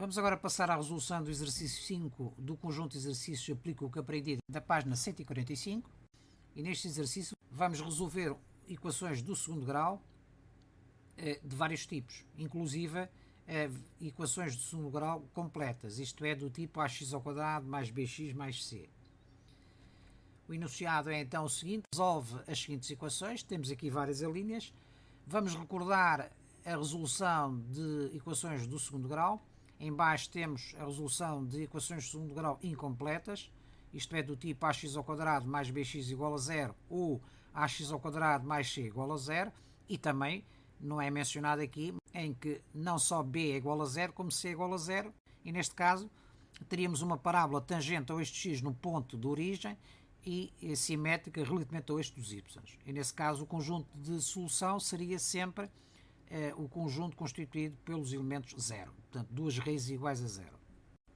Vamos agora passar à resolução do exercício 5 do conjunto de exercícios Aplica o que aprendi da página 145 e neste exercício vamos resolver equações do segundo grau de vários tipos, inclusive equações do segundo grau completas, isto é, do tipo ax ao quadrado mais bx mais c. O enunciado é então o seguinte: resolve as seguintes equações, temos aqui várias alíneas, vamos recordar a resolução de equações do segundo grau. Em baixo temos a resolução de equações de segundo grau incompletas, isto é, do tipo ax ao quadrado mais bx igual a zero ou ax ao quadrado mais c igual a zero, e também não é mencionado aqui em que não só b é igual a zero como c é igual a zero, e neste caso teríamos uma parábola tangente ao eixo x no ponto de origem e simétrica relativamente ao eixo dos y. E nesse caso o conjunto de solução seria sempre o conjunto constituído pelos elementos zero, portanto duas raízes iguais a zero.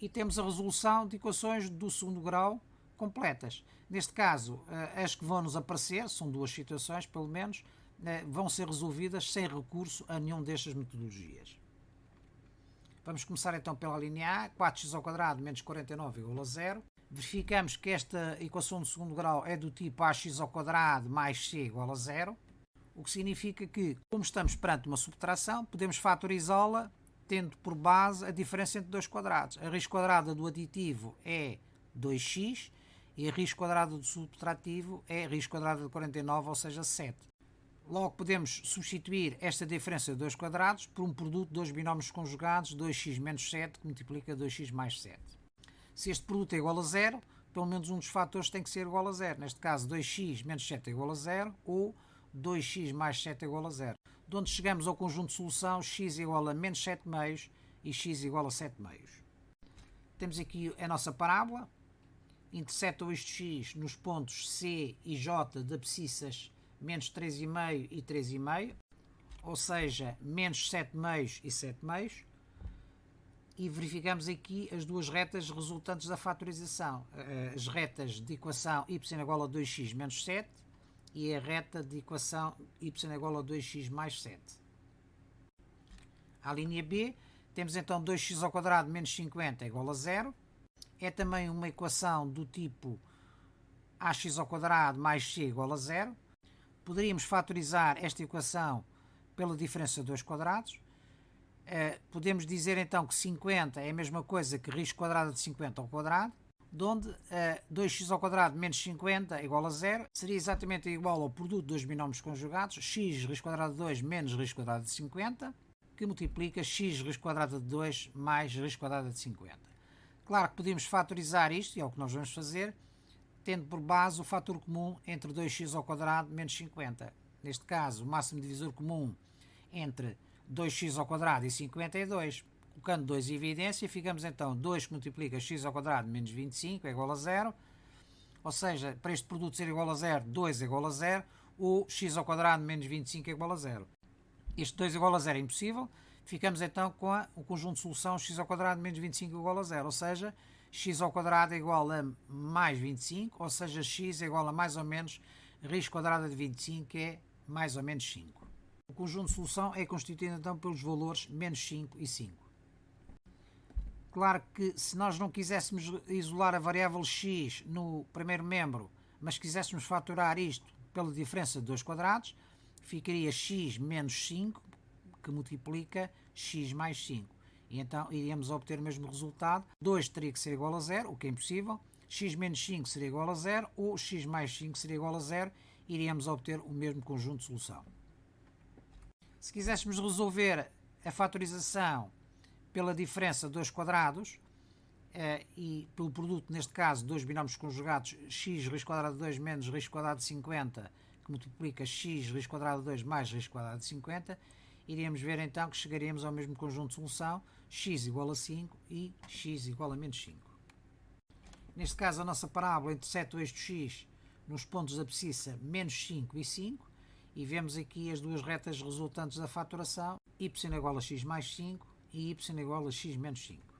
E temos a resolução de equações do segundo grau completas. Neste caso, as que vão nos aparecer, são duas situações pelo menos, vão ser resolvidas sem recurso a nenhuma destas metodologias. Vamos começar então pela linha A, 4x ao quadrado menos 49 igual a zero. Verificamos que esta equação do segundo grau é do tipo ax ao quadrado mais c igual a zero, o que significa que, como estamos perante uma subtração, podemos fatorizá-la tendo por base a diferença entre dois quadrados. A raiz quadrada do aditivo é 2x e a raiz quadrada do subtrativo é a raiz quadrada de 49, ou seja, 7. Logo podemos substituir esta diferença de dois quadrados por um produto de dois binómios conjugados, 2x menos 7, que multiplica 2x mais 7. Se este produto é igual a zero, pelo menos um dos fatores tem que ser igual a zero. Neste caso, 2x menos 7 é igual a zero ou 2x mais 7 é igual a zero. De onde chegamos ao conjunto de solução, x igual a menos 7 meios e x igual a 7 meios. Temos aqui a nossa parábola, interseta o eixo x nos pontos C e J de abscissas menos 3,5 e 3,5, ou seja, menos 7 meios e 7 meios. E verificamos aqui as duas retas resultantes da fatorização. As retas de equação y igual a 2x menos 7 e a reta de equação y igual a 2x mais 7. À linha B, temos então 2x ao quadrado menos 50 igual a 0. É também uma equação do tipo ax ao quadrado mais c igual a 0. Poderíamos fatorizar esta equação pela diferença de dois quadrados. Podemos dizer então que 50 é a mesma coisa que raiz quadrada de 50 ao quadrado, de onde 2x ao quadrado menos 50 igual a 0 seria exatamente igual ao produto de dois binómios conjugados, x raiz quadrada de 2 menos raiz quadrada de 50, que multiplica x raiz quadrada de 2 mais raiz quadrada de 50. Claro que podemos fatorizar isto, e é o que nós vamos fazer, tendo por base o fator comum entre 2x ao quadrado menos 50. Neste caso, o máximo divisor comum entre 2x ao quadrado e 50 é 2. Colocando 2 em evidência, ficamos então 2 que multiplica x ao quadrado menos 25 é igual a 0. Ou seja, para este produto ser igual a 0, 2 é igual a 0, ou x ao quadrado menos 25 é igual a 0. Este 2 igual a 0 é impossível. Ficamos então com o conjunto de solução x ao quadrado menos 25 igual a 0. Ou seja, x ao quadrado é igual a mais 25, ou seja, x é igual a mais ou menos raiz quadrada de 25, que é mais ou menos 5. O conjunto de solução é constituído então pelos valores menos 5 e 5. Claro que se nós não quiséssemos isolar a variável x no primeiro membro, mas quiséssemos fatorar isto pela diferença de dois quadrados, ficaria x menos 5, que multiplica x mais 5. E então iríamos obter o mesmo resultado. 2 teria que ser igual a 0, o que é impossível. X menos 5 seria igual a 0, ou x mais 5 seria igual a 0. Iríamos obter o mesmo conjunto de solução. Se quiséssemos resolver a fatorização pela diferença de dois quadrados e pelo produto, neste caso, dois binómios conjugados, x raiz quadrada de 2 menos raiz quadrada de 50, que multiplica x raiz quadrada de 2 mais raiz quadrada de 50, iríamos ver então que chegaríamos ao mesmo conjunto de solução, x igual a 5 e x igual a menos 5. Neste caso, a nossa parábola interseta o eixo x nos pontos da abscissa menos 5 e 5, e vemos aqui as duas retas resultantes da fatoração, y igual a x mais 5 e y igual a x menos 5.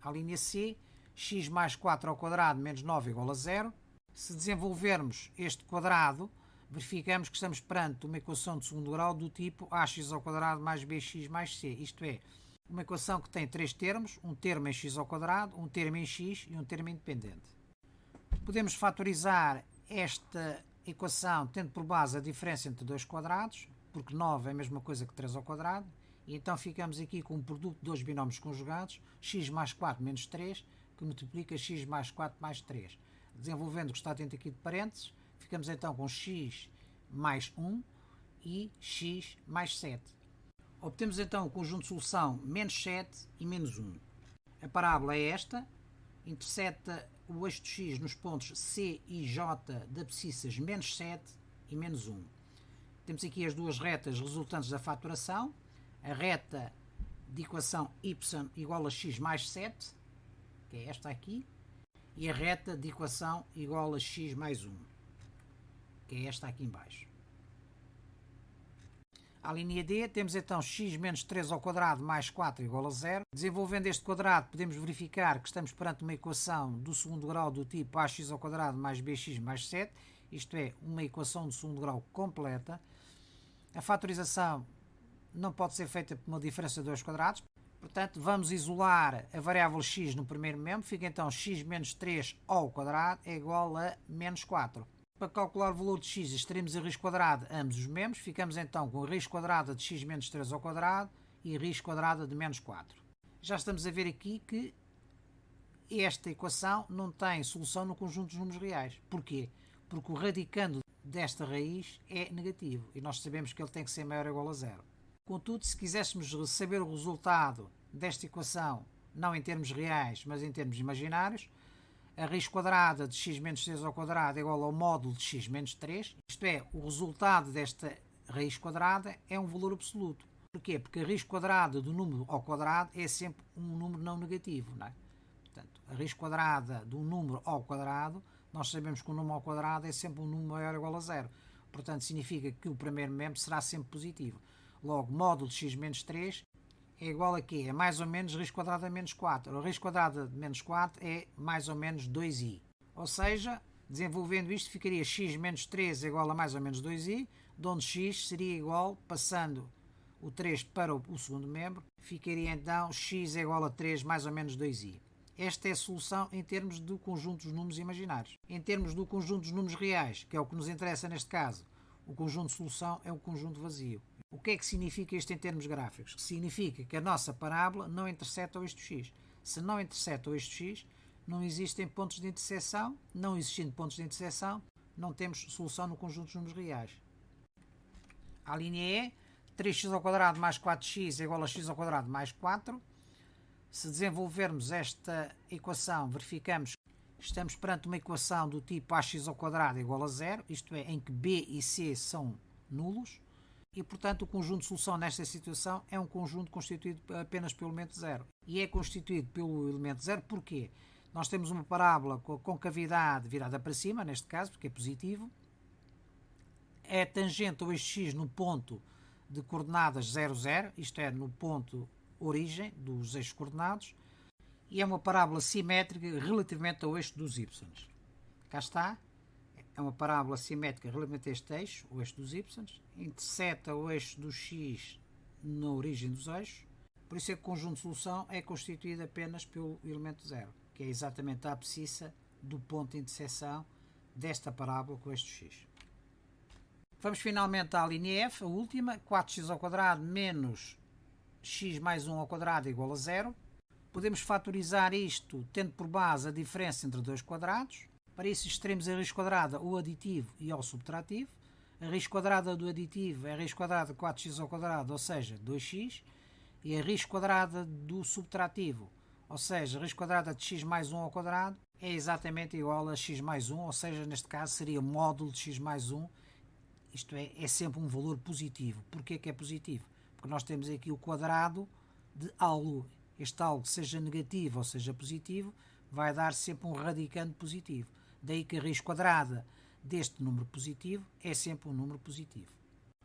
À linha C, x mais 4 ao quadrado menos 9 igual a 0. Se desenvolvermos este quadrado, verificamos que estamos perante uma equação de segundo grau do tipo ax ao quadrado mais bx mais c. Isto é, uma equação que tem três termos, um termo em x ao quadrado, um termo em x e um termo independente. Podemos fatorizar esta equação tendo por base a diferença entre dois quadrados, porque 9 é a mesma coisa que 3 ao quadrado, e então ficamos aqui com um produto de dois binómios conjugados, x mais 4 menos 3, que multiplica x mais 4 mais 3. Desenvolvendo o que está dentro aqui de parênteses, ficamos então com x mais 1 e x mais 7. Obtemos então o conjunto de solução menos 7 e menos 1. A parábola é esta, interseta o eixo de x nos pontos C e J de abscissas menos 7 e menos 1. Temos aqui as duas retas resultantes da fatoração, a reta de equação y igual a x mais 7, que é esta aqui, e a reta de equação igual a x mais 1, que é esta aqui em baixo. À linha D temos então x menos 3 ao quadrado mais 4 igual a 0. Desenvolvendo este quadrado podemos verificar que estamos perante uma equação do segundo grau do tipo ax ao quadrado mais bx mais 7, isto é, uma equação do segundo grau completa. A fatorização não pode ser feita por uma diferença de dois quadrados, portanto vamos isolar a variável x no primeiro membro, fica então x menos 3 ao quadrado é igual a menos 4. Para calcular o valor de x, extraímos a raiz quadrada ambos os membros, ficamos então com a raiz quadrada de x menos 3 ao quadrado e a raiz quadrada de menos 4. Já estamos a ver aqui que esta equação não tem solução no conjunto dos números reais. Porquê? Porque o radicando desta raiz é negativo e nós sabemos que ele tem que ser maior ou igual a 0. Contudo, se quiséssemos saber o resultado desta equação, não em termos reais, mas em termos imaginários, a raiz quadrada de x menos 3 ao quadrado é igual ao módulo de x menos 3, isto é, o resultado desta raiz quadrada é um valor absoluto. Porquê? Porque a raiz quadrada do número ao quadrado é sempre um número não negativo, não é? Portanto, a raiz quadrada de um número ao quadrado, nós sabemos que o número ao quadrado é sempre um número maior ou igual a 0. Portanto, significa que o primeiro membro será sempre positivo. Logo, módulo de x menos 3 é igual a quê? É mais ou menos raiz quadrada de menos 4. A raiz quadrada de menos 4 é mais ou menos 2i. Ou seja, desenvolvendo isto, ficaria x menos 3 igual a mais ou menos 2i, de onde x seria igual, passando o 3 para o segundo membro, ficaria então x é igual a 3 mais ou menos 2i. Esta é a solução em termos do conjunto dos números imaginários. Em termos do conjunto dos números reais, que é o que nos interessa neste caso, o conjunto de solução é um conjunto vazio. O que é que significa isto em termos gráficos? Significa que a nossa parábola não interseta o eixo x. Se não interseta o eixo x, não existem pontos de interseção. Não existindo pontos de interseção, não temos solução no conjunto dos números reais. A linha E, 3x ao quadrado mais 4x é igual a x ao quadrado mais 4. Se desenvolvermos esta equação, verificamos que estamos perante uma equação do tipo ax ao quadrado é igual a 0, isto é, em que b e c são nulos. E, portanto, o conjunto de solução nesta situação é um conjunto constituído apenas pelo elemento 0. E é constituído pelo elemento 0 porquê? Nós temos uma parábola com a concavidade virada para cima, neste caso, porque é positivo. É tangente ao eixo x no ponto de coordenadas 0, 0, isto é, no ponto origem dos eixos coordenados. E é uma parábola simétrica relativamente ao eixo dos y. Cá está. É uma parábola simétrica relativamente a este eixo, o eixo dos y, interseta o eixo do x na origem dos eixos, por isso é que o conjunto de solução é constituído apenas pelo elemento 0, que é exatamente a abscissa do ponto de interseção desta parábola com o eixo do x. Vamos finalmente à linha F, a última, 4x ao quadrado menos x mais 1 ao quadrado é igual a 0. Podemos fatorizar isto tendo por base a diferença entre dois quadrados. Para isso extraímos a raiz quadrada, o aditivo e o subtrativo. A raiz quadrada do aditivo é a raiz quadrada de 4x ao quadrado, ou seja, 2x. E a raiz quadrada do subtrativo, ou seja, a raiz quadrada de x mais 1 ao quadrado, é exatamente igual a x mais 1, ou seja, neste caso seria o módulo de x mais 1. Isto é sempre um valor positivo. Porquê que é positivo? Porque nós temos aqui o quadrado de algo. Este algo, seja negativo ou seja positivo, vai dar sempre um radicando positivo. Daí que a raiz quadrada deste número positivo é sempre um número positivo.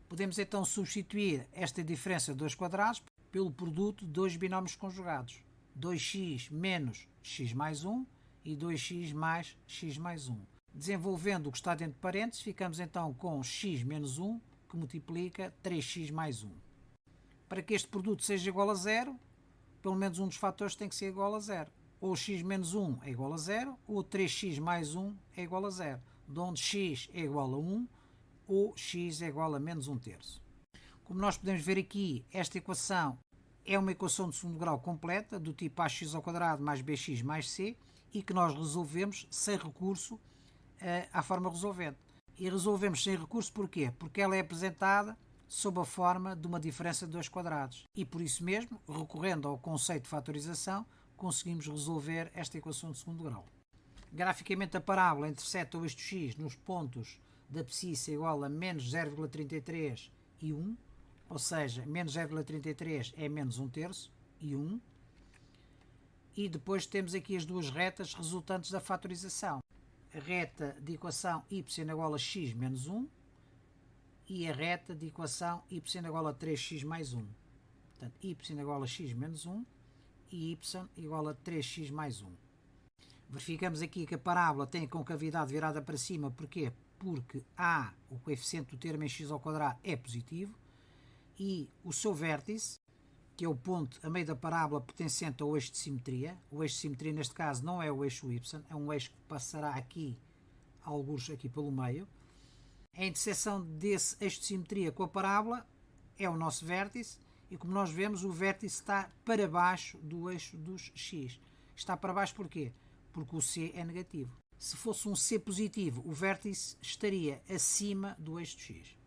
Podemos então substituir esta diferença de dois quadrados pelo produto de dois binómios conjugados. 2x menos x mais 1 e 2x mais x mais 1. Desenvolvendo o que está dentro de parênteses, ficamos então com x menos 1, que multiplica 3x mais 1. Para que este produto seja igual a 0, pelo menos um dos fatores tem que ser igual a zero. Ou x menos 1 é igual a zero, ou 3x mais 1 é igual a zero, de onde x é igual a 1 ou x é igual a menos 1/3. Como nós podemos ver aqui, esta equação é uma equação de segundo grau completa, do tipo ax² mais bx mais c, e que nós resolvemos sem recurso à forma resolvente. E resolvemos sem recurso porquê? Porque ela é apresentada sob a forma de uma diferença de dois quadrados. E por isso mesmo, recorrendo ao conceito de fatorização, conseguimos resolver esta equação de segundo grau. Graficamente, a parábola interseta o eixo x nos pontos da abscissa igual a menos 0,33 e 1, ou seja, menos 0,33 é menos 1/3 e 1. E depois temos aqui as duas retas resultantes da fatorização. A reta de equação y igual a x menos 1 e a reta de equação y igual a 3x mais 1. Portanto, y igual a x menos 1 e y igual a 3x mais 1. Verificamos aqui que a parábola tem a concavidade virada para cima. Porquê? Porque A, o coeficiente do termo em x² é positivo, e o seu vértice, que é o ponto a meio da parábola pertencente ao eixo de simetria. O eixo de simetria neste caso não é o eixo y, é um eixo que passará aqui, alguns aqui pelo meio. A interseção desse eixo de simetria com a parábola é o nosso vértice, e como nós vemos, o vértice está para baixo do eixo dos x. Está para baixo porquê? Porque o C é negativo. Se fosse um C positivo, o vértice estaria acima do eixo de x.